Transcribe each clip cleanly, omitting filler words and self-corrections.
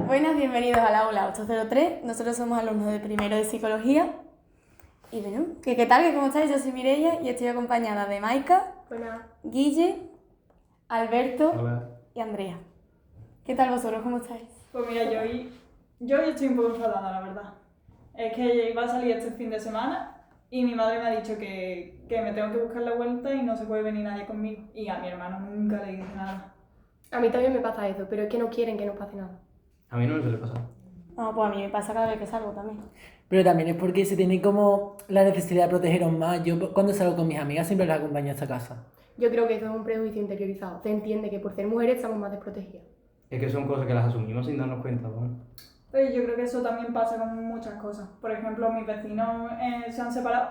Buenas, bienvenidos al aula 803. Nosotros somos alumnos de primero de psicología. Y bueno, ¿qué tal? ¿Cómo estáis? Yo soy Mireia y estoy acompañada de Maika, Guille, Alberto y Andrea. ¿Qué tal vosotros? ¿Cómo estáis? Pues mira, yo hoy estoy un poco enfadada, la verdad. Es que iba a salir este fin de semana y mi madre me ha dicho que me tengo que buscar la vuelta y no se puede venir nadie conmigo. Y a mi hermano nunca le dice nada. A mí también me pasa eso, pero es que no quieren que nos pase nada. A mí no me suele pasar. No, pues a mí me pasa cada vez que salgo también. Pero también es porque se tiene como la necesidad de protegeros más. Yo cuando salgo con mis amigas siempre las acompaño a esta casa. Yo creo que eso es un prejuicio interiorizado. Se entiende que por ser mujeres estamos más desprotegidas. Es que son cosas que las asumimos sin darnos cuenta, ¿no? Pero yo creo que eso también pasa con muchas cosas. Por ejemplo, mis vecinos se han separado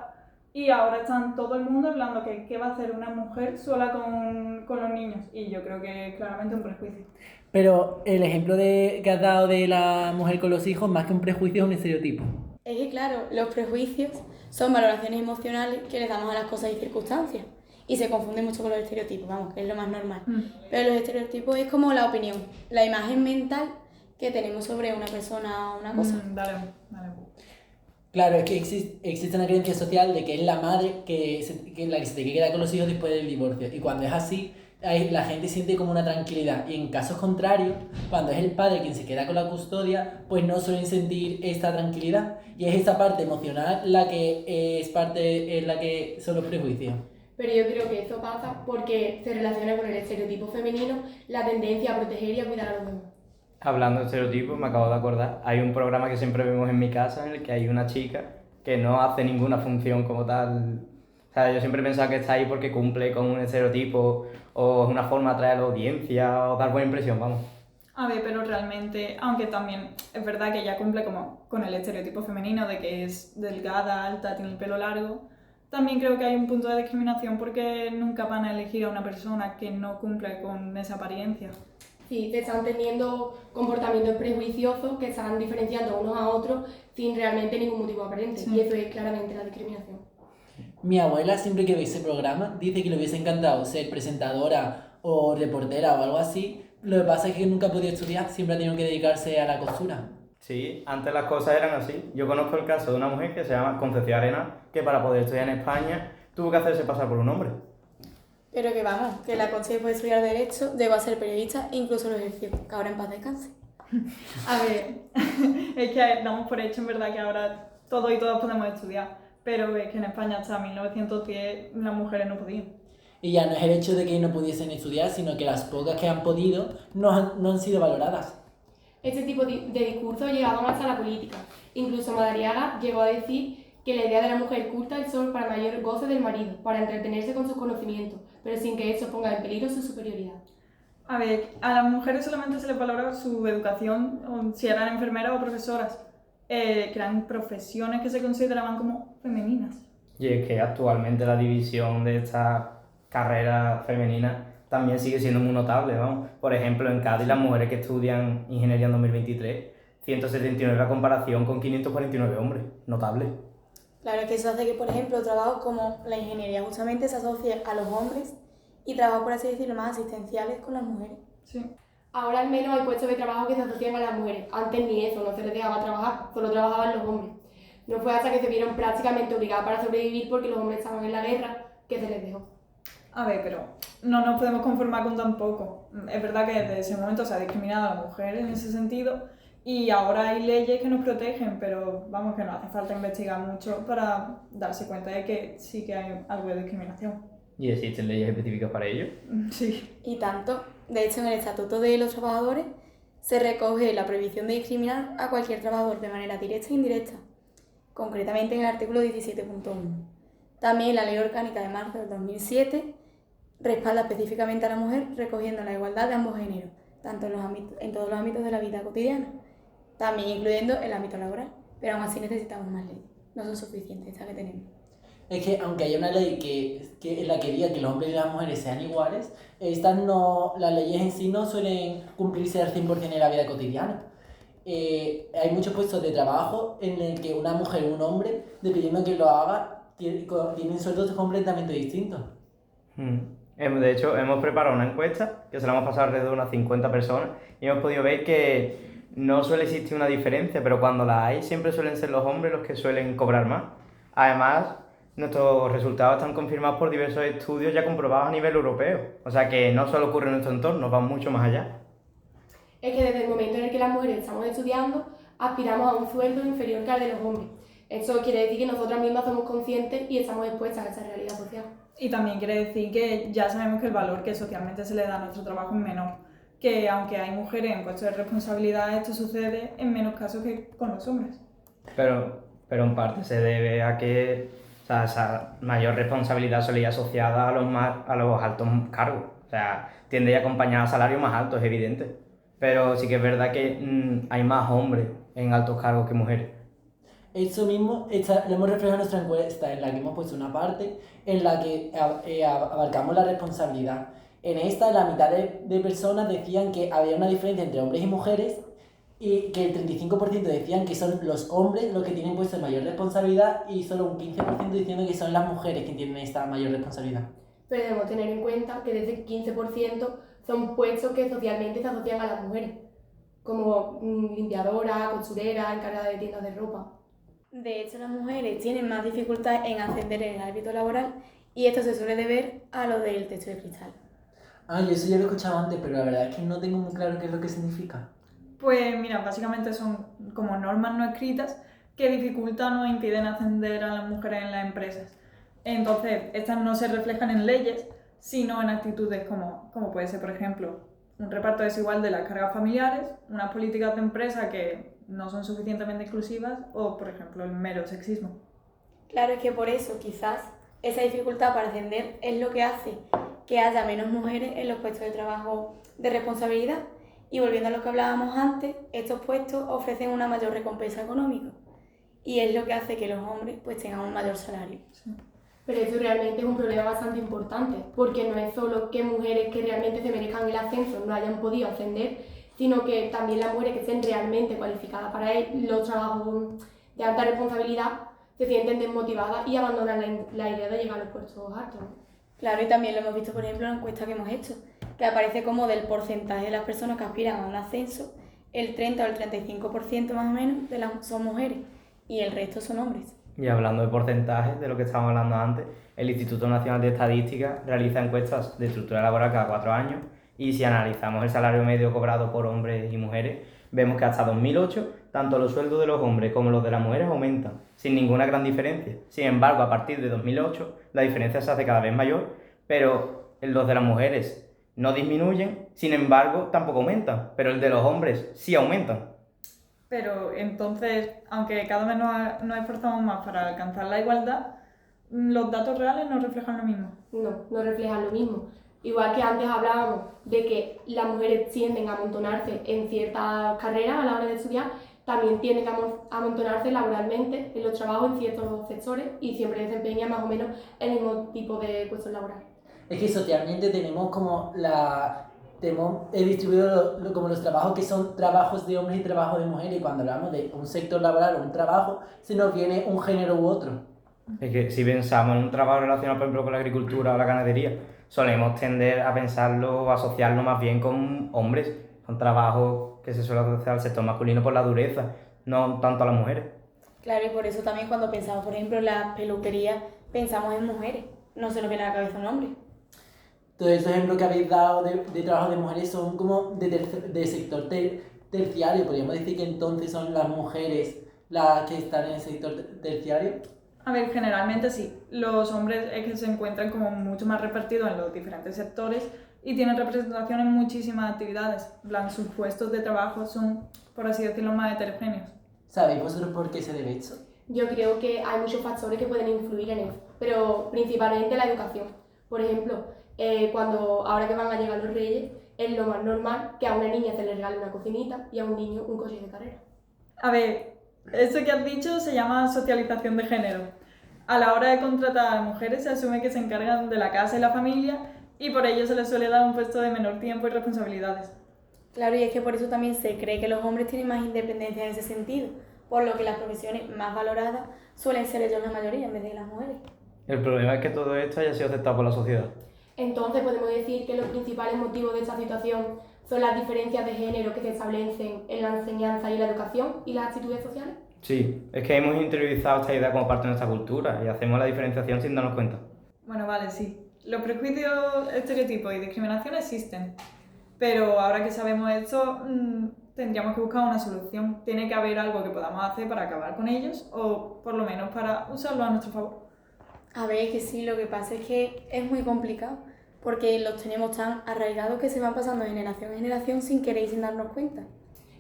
y ahora están todo el mundo hablando que qué va a hacer una mujer sola con los niños. Y yo creo que es claramente un prejuicio. Pero el ejemplo que has dado de la mujer con los hijos, más que un prejuicio, es un estereotipo. Es que claro, los prejuicios son valoraciones emocionales que le damos a las cosas y circunstancias. Y se confunde mucho con los estereotipos, vamos, que es lo más normal. Pero los estereotipos es como la opinión, la imagen mental que tenemos sobre una persona o una cosa. Dale. Claro, es que existe una creencia social de que es la madre la que se te queda con los hijos después del divorcio. Y cuando es así, la gente siente como una tranquilidad. Y en casos contrarios, cuando es el padre quien se queda con la custodia, pues no suelen sentir esta tranquilidad. Y es esa parte emocional la que son los prejuicios. Pero yo creo que eso pasa porque se relaciona con el estereotipo femenino, la tendencia a proteger y a cuidar a los demás. Hablando de estereotipos, me acabo de acordar, hay un programa que siempre vemos en mi casa en el que hay una chica que no hace ninguna función como tal. O sea, yo siempre pensaba que está ahí porque cumple con un estereotipo o es una forma de atraer a la audiencia o dar buena impresión, vamos. A ver, pero realmente, aunque también es verdad que ella cumple como con el estereotipo femenino de que es delgada, alta, tiene el pelo largo, también creo que hay un punto de discriminación porque nunca van a elegir a una persona que no cumple con esa apariencia. Sí, se están teniendo comportamientos prejuiciosos que están diferenciando unos a otros sin realmente ningún motivo aparente. Sí. Y eso es claramente la discriminación. Mi abuela, siempre que ve ese programa, dice que le hubiese encantado ser presentadora o reportera o algo así. Lo que pasa es que nunca ha podido estudiar, siempre ha tenido que dedicarse a la costura. Sí, antes las cosas eran así. Yo conozco el caso de una mujer que se llama Concepción Arenal, que para poder estudiar en España tuvo que hacerse pasar por un hombre. Pero que vamos, que la Conchi después de estudiar Derecho llegó a ser periodista e incluso lo ejerció, que ahora en paz descanse. A ver, es que damos por hecho en verdad que ahora todos y todas podemos estudiar, pero es que en España hasta 1910 las mujeres no podían. Y ya no es el hecho de que no pudiesen estudiar, sino que las pocas que han podido no han sido valoradas. Este tipo de discursos llegaban hasta la política. Incluso Madariaga llegó a decir que la idea de la mujer culta es solo para mayor goce del marido, para entretenerse con sus conocimientos, pero sin que eso ponga en peligro su superioridad. A ver, a las mujeres solamente se les valora su educación, o si eran enfermeras o profesoras, que eran profesiones que se consideraban como femeninas. Y es que actualmente la división de estas carreras femeninas también sigue siendo muy notable, vamos. Por ejemplo, en Cádiz las mujeres que estudian ingeniería en 2023, 179 a comparación con 549 hombres, notable. Claro, es que eso hace que, por ejemplo, trabajos como la ingeniería justamente se asocie a los hombres y trabajos, por así decirlo, más asistenciales con las mujeres. Sí. Ahora al menos hay puestos de trabajo que se asocian a las mujeres. Antes ni eso, no se les dejaba trabajar, solo trabajaban los hombres. No fue hasta que se vieron prácticamente obligadas para sobrevivir porque los hombres estaban en la guerra que se les dejó. A ver, pero no nos podemos conformar con tan poco. Es verdad que desde ese momento se ha discriminado a la mujer en ese sentido y ahora hay leyes que nos protegen, pero vamos, que no hace falta investigar mucho para darse cuenta de que sí que hay algo de discriminación. ¿Y existen leyes específicas para ello? Sí. Y tanto, de hecho en el Estatuto de los Trabajadores se recoge la prohibición de discriminar a cualquier trabajador de manera directa e indirecta, concretamente en el artículo 17.1. También la Ley Orgánica de marzo del 2007 respalda específicamente a la mujer recogiendo la igualdad de ambos géneros, tanto en todos los ámbitos de la vida cotidiana, también incluyendo el ámbito laboral, pero aún así necesitamos más leyes, no son suficientes estas que tenemos. Es que aunque haya una ley que en la que diga que los hombres y las mujeres sean iguales, las leyes en sí no suelen cumplirse al 100% en la vida cotidiana. Hay muchos puestos de trabajo en el que una mujer y un hombre, dependiendo de quién lo haga, tienen sueldos completamente distintos. De hecho, hemos preparado una encuesta que se la hemos pasado alrededor de unas 50 personas y hemos podido ver que no suele existir una diferencia, pero cuando la hay siempre suelen ser los hombres los que suelen cobrar más. Además, nuestros resultados están confirmados por diversos estudios ya comprobados a nivel europeo. O sea que no solo ocurre en nuestro entorno, va mucho más allá. Es que desde el momento en el que las mujeres estamos estudiando, aspiramos a un sueldo inferior que al de los hombres. Eso quiere decir que nosotras mismas somos conscientes y estamos expuestas a esa realidad social. Y también quiere decir que ya sabemos que el valor que socialmente se le da a nuestro trabajo es menor. Que aunque hay mujeres en puestos de responsabilidad, esto sucede en menos casos que con los hombres. Pero en parte se debe a que esa mayor responsabilidad suele ir asociada a los altos cargos. O sea, tiende a acompañar a salarios más altos, es evidente. Pero sí que es verdad que hay más hombres en altos cargos que mujeres. Eso mismo lo hemos reflejado en nuestra encuesta, en la que hemos puesto una parte en la que abarcamos la responsabilidad. En esta, la mitad de personas decían que había una diferencia entre hombres y mujeres y que el 35% decían que son los hombres los que tienen puesto mayor responsabilidad y solo un 15% diciendo que son las mujeres que tienen esta mayor responsabilidad. Pero debemos tener en cuenta que desde el 15% son puestos que socialmente se asocian a las mujeres, como limpiadora, costurera, encargada de tiendas de ropa. De hecho, las mujeres tienen más dificultad en ascender en el ámbito laboral y esto se suele deber a lo del techo de cristal. Yo eso ya lo he escuchado antes, pero la verdad es que no tengo muy claro qué es lo que significa. Pues mira, básicamente son como normas no escritas que dificultan o impiden ascender a las mujeres en las empresas. Entonces, estas no se reflejan en leyes, sino en actitudes como puede ser, por ejemplo, un reparto desigual de las cargas familiares, unas políticas de empresa que no son suficientemente inclusivas o, por ejemplo, el mero sexismo. Claro, es que por eso quizás esa dificultad para ascender es lo que hace que haya menos mujeres en los puestos de trabajo de responsabilidad. Y volviendo a lo que hablábamos antes, estos puestos ofrecen una mayor recompensa económica y es lo que hace que los hombres pues tengan un mayor salario. Sí. Pero eso realmente es un problema bastante importante, porque no es solo que mujeres que realmente se merezcan el ascenso no hayan podido ascender, sino que también las mujeres que estén realmente cualificadas para los trabajos de alta responsabilidad se sienten desmotivadas y abandonan la idea de llegar a los puestos altos. Claro, y también lo hemos visto, por ejemplo, en la encuesta que hemos hecho, que aparece como del porcentaje de las personas que aspiran a un ascenso, el 30 o el 35% más o menos son mujeres y el resto son hombres. Y hablando de porcentajes, de lo que estábamos hablando antes, el Instituto Nacional de Estadística realiza encuestas de estructura laboral cada 4 años y si analizamos el salario medio cobrado por hombres y mujeres, vemos que hasta 2008 tanto los sueldos de los hombres como los de las mujeres aumentan, sin ninguna gran diferencia. Sin embargo, a partir de 2008 la diferencia se hace cada vez mayor, pero los de las mujeres no disminuyen, sin embargo tampoco aumentan, pero el de los hombres sí aumentan. Pero entonces, aunque cada vez nos esforzamos más para alcanzar la igualdad, los datos reales no reflejan lo mismo. No reflejan lo mismo. Igual que antes hablábamos de que las mujeres tienden a amontonarse en ciertas carreras a la hora de estudiar, también tienden a amontonarse laboralmente en los trabajos en ciertos sectores y siempre desempeñan más o menos el mismo tipo de puestos laborales. Es que socialmente tenemos como he distribuido como los trabajos que son trabajos de hombres y trabajos de mujeres y cuando hablamos de un sector laboral o un trabajo se nos viene un género u otro. Es que si pensamos en un trabajo relacionado, por ejemplo, con la agricultura o la ganadería, solemos tender a pensarlo o asociarlo más bien con hombres. Son trabajos que se suelen asociar al sector masculino por la dureza, no tanto a las mujeres. Claro, y por eso también cuando pensamos, por ejemplo, en la peluquería, pensamos en mujeres, no se nos viene a la cabeza un hombre. Todos estos ejemplos que habéis dado de trabajo de mujeres son como de sector terciario. Podríamos decir que entonces son las mujeres las que están en el sector terciario. A ver, generalmente sí. Los hombres es que se encuentran como mucho más repartidos en los diferentes sectores y tienen representación en muchísimas actividades. En plan, sus puestos de trabajo son, por así decirlo, más heterogéneos. ¿Sabéis vosotros por qué se debe esto? Yo creo que hay muchos factores que pueden influir en eso, pero principalmente la educación. Por ejemplo, ahora que van a llegar los reyes, es lo más normal que a una niña se le regale una cocinita y a un niño un coche de carrera. A ver, esto que has dicho se llama socialización de género. A la hora de contratar a mujeres se asume que se encargan de la casa y la familia y por ello se les suele dar un puesto de menor tiempo y responsabilidades. Claro, y es que por eso también se cree que los hombres tienen más independencia en ese sentido, por lo que las profesiones más valoradas suelen ser ellos la mayoría en vez de las mujeres. El problema es que todo esto haya sido aceptado por la sociedad. Entonces podemos decir que los principales motivos de esta situación son las diferencias de género que se establecen en la enseñanza y la educación y las actitudes sociales? Sí, es que hemos interiorizado esta idea como parte de nuestra cultura y hacemos la diferenciación sin darnos cuenta. Bueno, vale, sí. Los prejuicios, estereotipos y discriminación existen, pero ahora que sabemos esto, tendríamos que buscar una solución. Tiene que haber algo que podamos hacer para acabar con ellos o por lo menos para usarlo a nuestro favor. A ver, que sí, lo que pasa es que es muy complicado, porque los tenemos tan arraigados que se van pasando de generación en generación sin querer y sin darnos cuenta.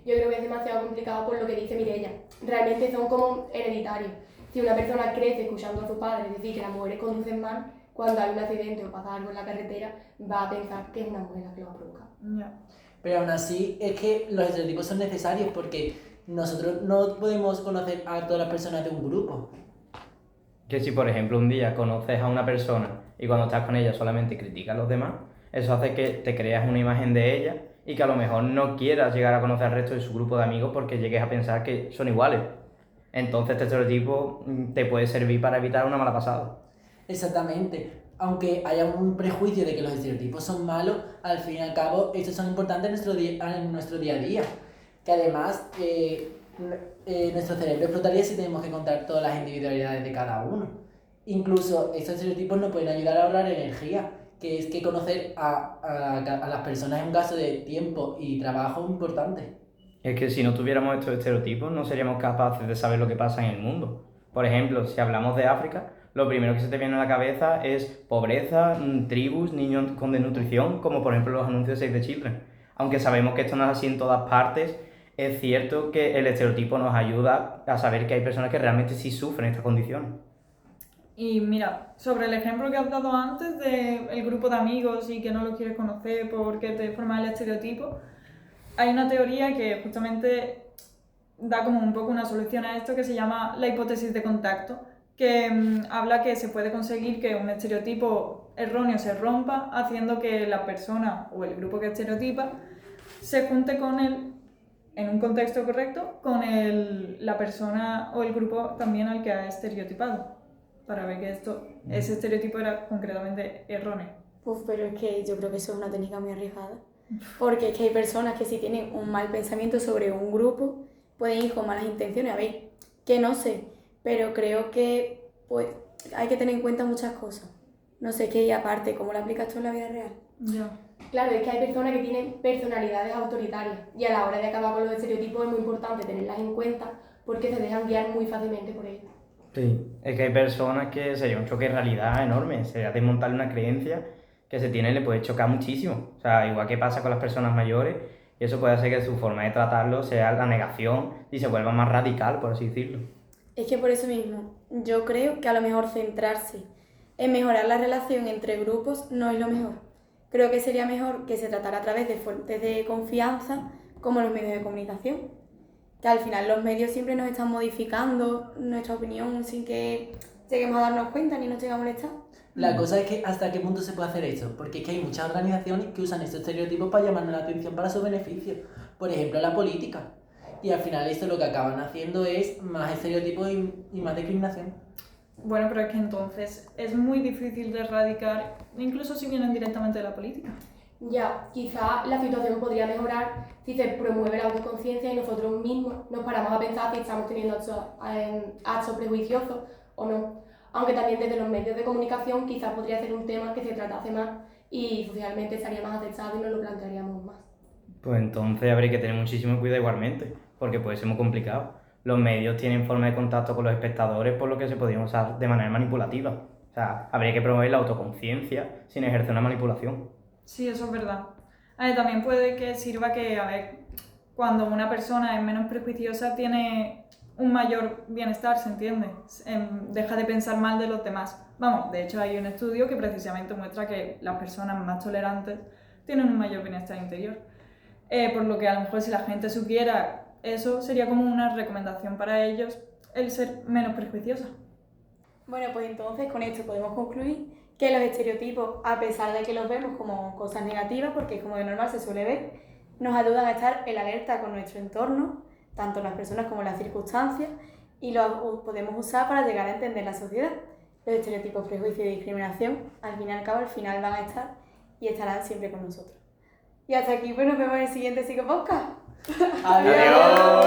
Yo creo que es demasiado complicado por lo que dice Mireia. Realmente son como hereditarios. Si una persona crece escuchando a su padre decir que las mujeres conducen mal, cuando hay un accidente o pasa algo en la carretera, va a pensar que es una mujer la que lo va a provocar. Ya. Pero aún así es que los estereotipos son necesarios porque nosotros no podemos conocer a todas las personas de un grupo. Que si, por ejemplo, un día conoces a una persona y cuando estás con ella solamente criticas a los demás, eso hace que te creas una imagen de ella y que a lo mejor no quieras llegar a conocer al resto de su grupo de amigos porque llegues a pensar que son iguales. Entonces este estereotipo te puede servir para evitar una mala pasada. Exactamente. Aunque haya un prejuicio de que los estereotipos son malos, al fin y al cabo estos son importantes en nuestro día a día. Que además nuestro cerebro explotaría si tenemos que contar todas las individualidades de cada uno. Incluso estos estereotipos nos pueden ayudar a ahorrar energía, que es que conocer a las personas es un gasto de tiempo y trabajo importante. Es que si no tuviéramos estos estereotipos no seríamos capaces de saber lo que pasa en el mundo. Por ejemplo, si hablamos de África, lo primero que se te viene a la cabeza es pobreza, tribus, niños con desnutrición, como por ejemplo los anuncios de Save the Children. Aunque sabemos que esto no es así en todas partes, es cierto que el estereotipo nos ayuda a saber que hay personas que realmente sí sufren estas condiciones. Y mira, sobre el ejemplo que has dado antes del grupo de amigos y que no los quieres conocer porque te forma el estereotipo, hay una teoría que justamente da como un poco una solución a esto que se llama la hipótesis de contacto, que habla que se puede conseguir que un estereotipo erróneo se rompa haciendo que la persona o el grupo que estereotipa se junte con él en un contexto correcto con la persona o el grupo también al que ha estereotipado, para ver que ese estereotipo era concretamente erróneo. Pero es que yo creo que eso es una técnica muy arriesgada. Porque es que hay personas que si tienen un mal pensamiento sobre un grupo, pueden ir con malas intenciones. A ver, que no sé, pero creo que pues hay que tener en cuenta muchas cosas. No sé qué, y aparte, ¿cómo lo aplicas tú en la vida real? Ya. Claro, es que hay personas que tienen personalidades autoritarias y a la hora de acabar con los estereotipos es muy importante tenerlas en cuenta porque se dejan guiar muy fácilmente por ellos. Sí, es que hay personas que sería un choque de realidad enorme, sería desmontarle una creencia que se tiene le puede chocar muchísimo. O sea, igual que pasa con las personas mayores, y eso puede hacer que su forma de tratarlo sea la negación y se vuelva más radical, por así decirlo. Es que por eso mismo, yo creo que a lo mejor centrarse en mejorar la relación entre grupos no es lo mejor. Creo que sería mejor que se tratara a través de fuentes de confianza como los medios de comunicación. Que al final los medios siempre nos están modificando nuestra opinión sin que lleguemos a darnos cuenta ni nos llegue a molestar. La cosa es que hasta qué punto se puede hacer esto, porque es que hay muchas organizaciones que usan estos estereotipos para llamarnos la atención para su beneficio. Por ejemplo, la política. Y al final esto lo que acaban haciendo es más estereotipos y más discriminación. Bueno, pero es que entonces es muy difícil de erradicar, incluso si vienen directamente de la política. Ya, quizá la situación podría mejorar si se promueve la autoconciencia y nosotros mismos nos paramos a pensar si estamos teniendo actos prejuiciosos o no. Aunque también desde los medios de comunicación quizás podría ser un tema que se tratase más y socialmente estaría más aceptado y nos lo plantearíamos más. Pues entonces habría que tener muchísimo cuidado igualmente, porque puede ser muy complicado. Los medios tienen forma de contacto con los espectadores, por lo que se podrían usar de manera manipulativa. O sea, habría que promover la autoconciencia sin ejercer una manipulación. Sí, eso es verdad. También puede que sirva que, cuando una persona es menos prejuiciosa tiene un mayor bienestar, ¿se entiende? Deja de pensar mal de los demás. Vamos, de hecho hay un estudio que precisamente muestra que las personas más tolerantes tienen un mayor bienestar interior. Por lo que a lo mejor si la gente supiera eso, sería como una recomendación para ellos el ser menos prejuiciosa. Bueno, pues entonces con esto podemos concluir que los estereotipos, a pesar de que los vemos como cosas negativas, porque es como de normal se suele ver, nos ayudan a estar en alerta con nuestro entorno, tanto las personas como las circunstancias, y los podemos usar para llegar a entender la sociedad. Los estereotipos, prejuicios y discriminación, al fin y al cabo, al final van a estar y estarán siempre con nosotros. Y hasta aquí pues nos vemos en el siguiente Psicopodcast. Adiós. Adiós.